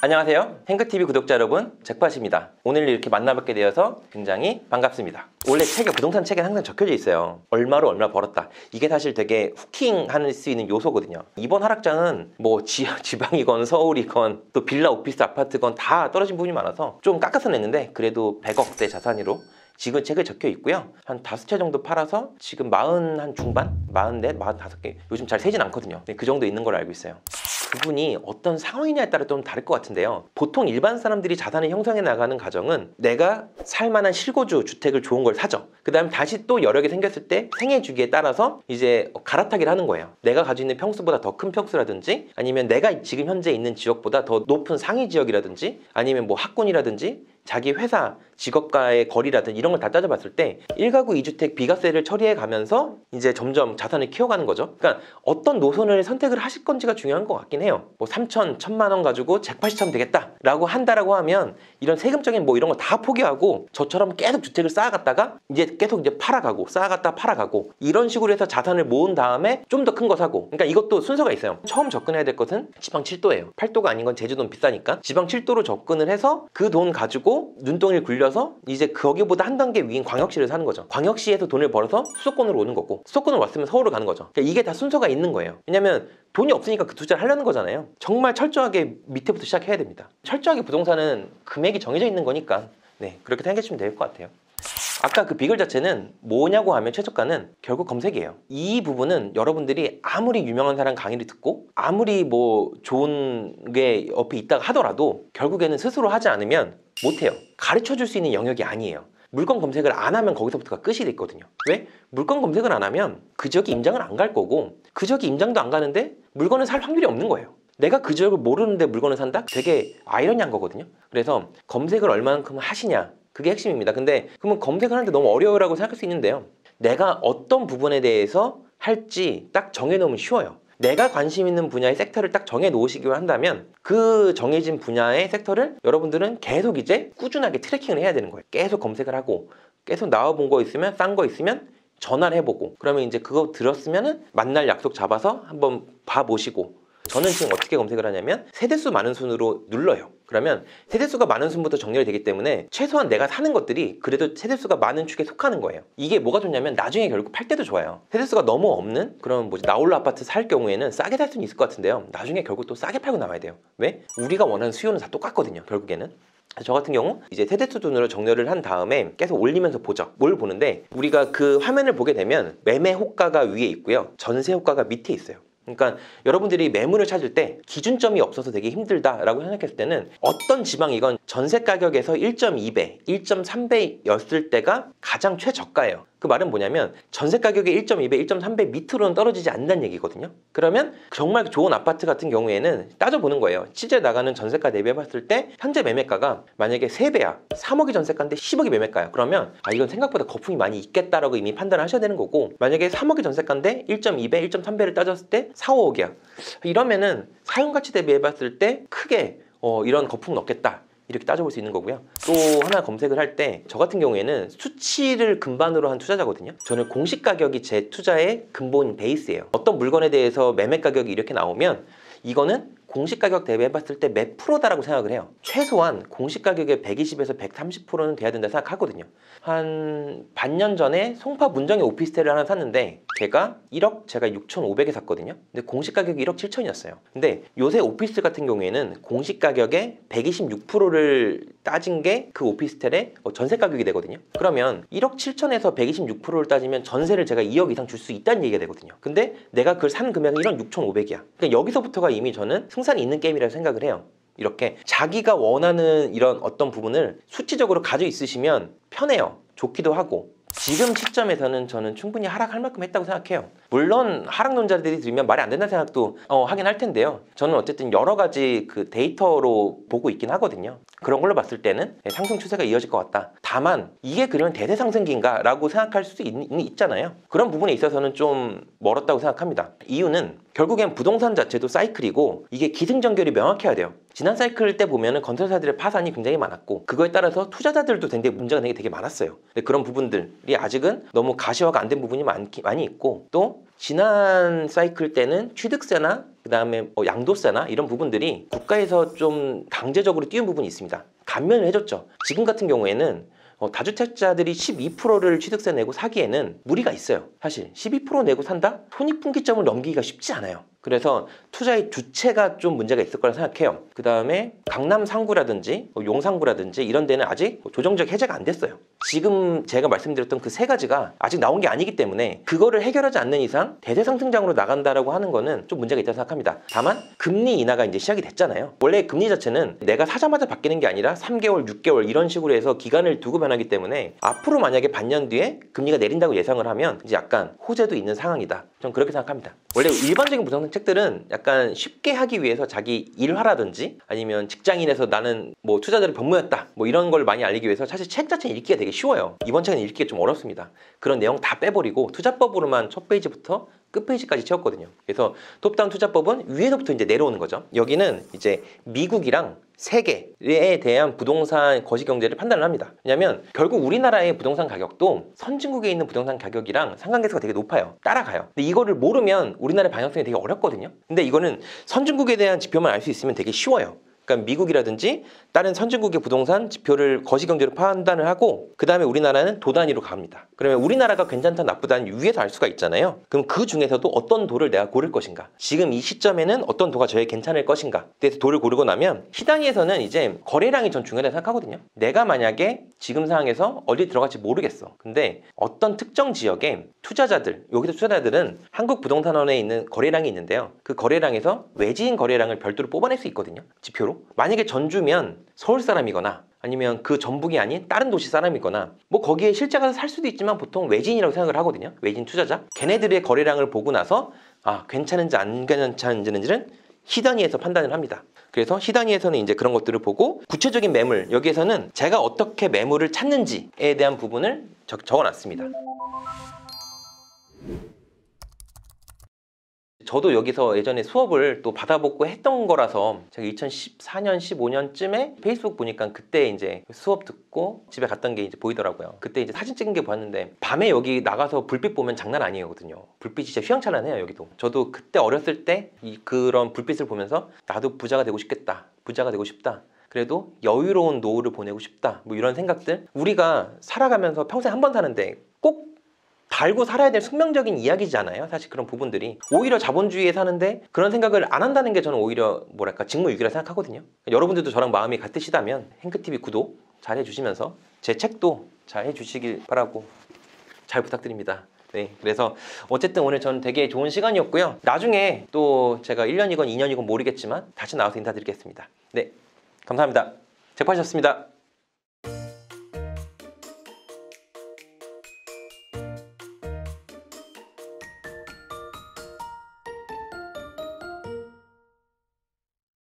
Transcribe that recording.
안녕하세요. 행크TV 구독자 여러분, 잭팟입니다. 오늘 이렇게 만나뵙게 되어서 굉장히 반갑습니다. 원래 책에, 부동산 책에 항상 적혀져 있어요. 얼마로 얼마 벌었다. 이게 사실 되게 후킹할 수 있는 요소거든요. 이번 하락장은 뭐 지방이건 서울이건 또 빌라, 오피스, 아파트건 다 떨어진 부분이 많아서 좀 깎아서 냈는데 그래도 100억대 자산으로 지금 책에 적혀 있고요. 한 5채 정도 팔아서 지금 40 중반? 44, 45개. 요즘 잘 세진 않거든요. 그 정도 있는 걸로 알고 있어요. 그분이 어떤 상황이냐에 따라 좀 다를 것 같은데요. 보통 일반 사람들이 자산을 형성해 나가는 과정은 내가 살만한 실거주 주택을 좋은 걸 사죠. 그 다음에 다시 또 여러 개 생겼을 때 생애 주기에 따라서 이제 갈아타기를 하는 거예요. 내가 가지고 있는 평수보다 더 큰 평수라든지 아니면 내가 지금 현재 있는 지역보다 더 높은 상위 지역이라든지 아니면 뭐 학군이라든지 자기 회사 직업과의 거리라든지 이런 걸 다 따져봤을 때 1가구 2주택 비과세를 처리해 가면서 이제 점점 자산을 키워가는 거죠. 그러니까 어떤 노선을 선택을 하실 건지가 중요한 것 같긴 해요. 뭐 3천, 1,000만 원 가지고 잭팟이 차면 되겠다 라고 한다라고 하면 이런 세금적인 뭐 이런 거 다 포기하고 저처럼 계속 주택을 쌓아갔다가 이제 계속 이제 팔아가고 쌓아갔다 팔아가고 이런 식으로 해서 자산을 모은 다음에 좀 더 큰 거 사고. 그러니까 이것도 순서가 있어요. 처음 접근해야 될 것은 지방 7도예요 8도가 아닌 건 제주도는 비싸니까 지방 7도로 접근을 해서 그 돈 가지고 눈덩이를 굴려서 이제 거기보다 한 단계 위인 광역시를 사는 거죠. 광역시에서 돈을 벌어서 수도권으로 오는 거고 수도권으로 왔으면 서울로 가는 거죠. 그러니까 이게 다 순서가 있는 거예요. 왜냐면 돈이 없으니까 그 투자를 하려는 거잖아요. 정말 철저하게 밑에부터 시작해야 됩니다. 철저하게 부동산은 금액이 정해져 있는 거니까 네, 그렇게 생각하시면 될 것 같아요. 아까 그 비글 자체는 뭐냐고 하면 최저가는 결국 검색이에요. 이 부분은 여러분들이 아무리 유명한 사람 강의를 듣고 아무리 뭐 좋은 게 옆에 있다가 하더라도 결국에는 스스로 하지 않으면 못해요. 가르쳐 줄 수 있는 영역이 아니에요. 물건 검색을 안 하면 거기서부터가 끝이 됐거든요. 왜? 물건 검색을 안 하면 그 지역에 임장을 안 갈 거고 그 지역에 임장도 안 가는데 물건을 살 확률이 없는 거예요. 내가 그 지역을 모르는데 물건을 산다? 되게 아이러니한 거거든요. 그래서 검색을 얼마만큼 하시냐 그게 핵심입니다. 근데 그러면 검색을 하는데 너무 어려워라고 생각할 수 있는데요. 내가 어떤 부분에 대해서 할지 딱 정해놓으면 쉬워요. 내가 관심 있는 분야의 섹터를 딱 정해 놓으시기로 한다면 그 정해진 분야의 섹터를 여러분들은 계속 이제 꾸준하게 트래킹을 해야 되는 거예요. 계속 검색을 하고 계속 나와본 거 있으면 싼 거 있으면 전화를 해보고 그러면 이제 그거 들었으면은 만날 약속 잡아서 한번 봐보시고 저는 지금 어떻게 검색을 하냐면 세대수 많은 순으로 눌러요. 그러면 세대수가 많은 순부터 정렬이 되기 때문에 최소한 내가 사는 것들이 그래도 세대수가 많은 축에 속하는 거예요. 이게 뭐가 좋냐면 나중에 결국 팔 때도 좋아요. 세대수가 너무 없는 그런 뭐지 나홀로 아파트 살 경우에는 싸게 살 수는 있을 것 같은데요. 나중에 결국 또 싸게 팔고 나와야 돼요. 왜? 우리가 원하는 수요는 다 똑같거든요. 결국에는. 저 같은 경우 이제 세대수 순으로 정렬을 한 다음에 계속 올리면서 보죠. 뭘 보는데 우리가 그 화면을 보게 되면 매매 호가가 위에 있고요. 전세 호가가 밑에 있어요. 그러니까 여러분들이 매물을 찾을 때 기준점이 없어서 되게 힘들다라고 생각했을 때는 어떤 지방이건 전세 가격에서 1.2배, 1.3배였을 때가 가장 최저가예요. 그 말은 뭐냐면 전세 가격의 1.2배, 1.3배 밑으로는 떨어지지 않는다는 얘기거든요. 그러면 정말 좋은 아파트 같은 경우에는 따져보는 거예요. 실제 나가는 전세가 대비해봤을 때 현재 매매가가 만약에 3배야 3억이 전세가인데 10억이 매매가야. 그러면 이건 생각보다 거품이 많이 있겠다라고 이미 판단을 하셔야 되는 거고 만약에 3억이 전세가인데 1.2배, 1.3배를 따졌을 때 4, 5억이야. 이러면은 사용가치 대비해봤을 때 크게 이런 거품은 없겠다. 이렇게 따져볼 수 있는 거고요. 또 하나 검색을 할 때 저 같은 경우에는 수치를 근반으로 한 투자자거든요. 저는 공시 가격이 제 투자의 근본 베이스예요. 어떤 물건에 대해서 매매 가격이 이렇게 나오면 이거는 공시 가격 대비해봤을 때 몇 프로다라고 생각을 해요. 최소한 공시 가격의 120에서 130%는 돼야 된다 생각하거든요. 한 반년 전에 송파 문정에 오피스텔을 하나 샀는데 걔가 1억 제가 6,500에 샀거든요. 근데 공시 가격이 1억 7천이었어요. 근데 요새 오피스 같은 경우에는 공시 가격의 126%를 따진 게 그 오피스텔의 전세 가격이 되거든요. 그러면 1억 7천에서 126%를 따지면 전세를 제가 2억 이상 줄 수 있다는 얘기가 되거든요. 근데 내가 그걸 산 금액은 1억 6,500이야. 그러니까 여기서부터가 이미 저는 승산이 있는 게임이라고 생각을 해요. 이렇게 자기가 원하는 이런 어떤 부분을 수치적으로 가지고 있으시면 편해요. 좋기도 하고 지금 시점에서는 저는 충분히 하락할 만큼 했다고 생각해요. 물론 하락론자들이 들으면 말이 안 된다는 생각도 하긴 할 텐데요. 저는 어쨌든 여러 가지 그 데이터로 보고 있긴 하거든요. 그런 걸로 봤을 때는 상승 추세가 이어질 것 같다. 다만 이게 그러면 대세 상승기인가 라고 생각할 수도 있잖아요. 그런 부분에 있어서는 좀 멀었다고 생각합니다. 이유는 결국엔 부동산 자체도 사이클이고 이게 기승전결이 명확해야 돼요. 지난 사이클 때 보면은 건설사들의 파산이 굉장히 많았고 그거에 따라서 투자자들도 굉장히 문제가 되게 많았어요. 근데 그런 부분들이 아직은 너무 가시화가 안 된 부분이 많이 있고 또 지난 사이클 때는 취득세나 그다음에 양도세나 이런 부분들이 국가에서 좀 강제적으로 띄운 부분이 있습니다. 감면을 해줬죠. 지금 같은 경우에는 다주택자들이 12%를 취득세 내고 사기에는 무리가 있어요. 사실 12% 내고 산다? 손익분기점을 넘기기가 쉽지 않아요. 그래서 투자의 주체가 좀 문제가 있을 거라 생각해요. 그 다음에 강남 상구라든지 용산구라든지 이런 데는 아직 조정적 해제가 안 됐어요. 지금 제가 말씀드렸던 그 세 가지가 아직 나온 게 아니기 때문에 그거를 해결하지 않는 이상 대세 상승장으로 나간다라고 하는 거는 좀 문제가 있다고 생각합니다. 다만 금리 인하가 이제 시작이 됐잖아요. 원래 금리 자체는 내가 사자마자 바뀌는 게 아니라 3개월, 6개월 이런 식으로 해서 기간을 두고 변하기 때문에 앞으로 만약에 반년 뒤에 금리가 내린다고 예상을 하면 이제 약간 호재도 있는 상황이다. 좀 그렇게 생각합니다. 원래 일반적인 부동산 책들은 약간 쉽게 하기 위해서 자기 일화라든지 아니면 직장인에서 나는 뭐 투자자를 변모했다 뭐 이런 걸 많이 알리기 위해서 사실 책 자체는 읽기가 되게 쉬워요. 이번 책은 읽기가 좀 어렵습니다. 그런 내용 다 빼버리고 투자법으로만 첫 페이지부터 끝페이지까지 채웠거든요. 그래서 톱다운 투자법은 위에서부터 이제 내려오는 거죠. 여기는 이제 미국이랑 세계에 대한 부동산 거시 경제를 판단을 합니다. 왜냐하면 결국 우리나라의 부동산 가격도 선진국에 있는 부동산 가격이랑 상관계수가 되게 높아요. 따라가요. 근데 이거를 모르면 우리나라의 방향성이 되게 어렵거든요. 근데 이거는 선진국에 대한 지표만 알 수 있으면 되게 쉬워요. 그러니까 미국이라든지 다른 선진국의 부동산 지표를 거시경제로 판단을 하고 그 다음에 우리나라는 도 단위로 갑니다. 그러면 우리나라가 괜찮다 나쁘다는 위에서 알 수가 있잖아요. 그럼 그 중에서도 어떤 도를 내가 고를 것인가, 지금 이 시점에는 어떤 도가 저에 괜찮을 것인가, 그래서 도를 고르고 나면 시단위에서는 이제 거래량이 전 중요하다고 생각하거든요. 내가 만약에 지금 상황에서 어디 들어갈지 모르겠어. 근데 어떤 특정 지역에 투자자들, 여기서 투자자들은 한국부동산원에 있는 거래량이 있는데요. 그 거래량에서 외지인 거래량을 별도로 뽑아낼 수 있거든요. 지표로. 만약에 전주면 서울 사람이거나 아니면 그 전북이 아닌 다른 도시 사람이거나 뭐 거기에 실제 가서 살 수도 있지만 보통 외지인이라고 생각을 하거든요. 외지인 투자자. 걔네들의 거래량을 보고 나서 괜찮은지 안 괜찮은지는 시단위에서 판단을 합니다. 그래서 시단위에서는 이제 그런 것들을 보고 구체적인 매물, 여기에서는 제가 어떻게 매물을 찾는지에 대한 부분을 적어놨습니다. 저도 여기서 예전에 수업을 또 받아보고 했던 거라서 제가 2014년, 15년쯤에 페이스북 보니까 그때 이제 수업 듣고 집에 갔던 게 이제 보이더라고요. 그때 이제 사진 찍은 게 보였는데 밤에 여기 나가서 불빛 보면 장난 아니거든요. 불빛이 진짜 휘황찬란해요, 여기도. 저도 그때 어렸을 때 그런 불빛을 보면서 나도 부자가 되고 싶겠다. 부자가 되고 싶다. 그래도 여유로운 노후를 보내고 싶다. 뭐 이런 생각들. 우리가 살아가면서 평생 한 번 사는데 꼭 달고 살아야 될 숙명적인 이야기잖아요. 사실 그런 부분들이 오히려 자본주의에 사는데 그런 생각을 안 한다는 게 저는 오히려 뭐랄까 직무유기라 생각하거든요. 여러분들도 저랑 마음이 같으시다면 행크TV 구독 잘 해주시면서 제 책도 잘 해주시길 바라고 잘 부탁드립니다. 네, 그래서 어쨌든 오늘 저는 되게 좋은 시간이었고요. 나중에 또 제가 1년이건 2년이건 모르겠지만 다시 나와서 인사드리겠습니다. 네, 감사합니다. 제파셨습니다.